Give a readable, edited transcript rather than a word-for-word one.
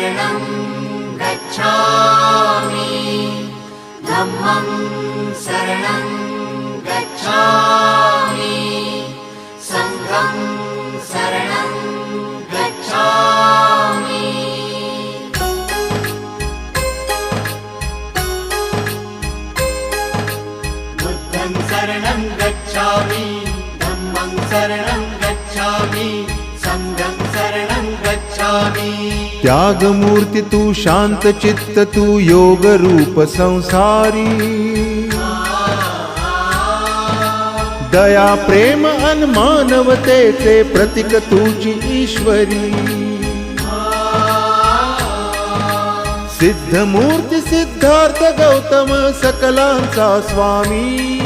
शरणं गच्छामि धम्मं शरणं गच्छामि संघं शरणं गच्छामि बुद्धं शरणं गच्छामि धम्मं शरणं गच्छामि संघं शरणं गच्छामि। त्याग मूर्ति तू शांत चित्त तू योग रूप संसारी दया प्रेम अन मानवतेचे प्रतीक तुझी ईश्वरी सिद्ध मूर्ति सिद्धार्थ गौतम सकलांचा स्वामी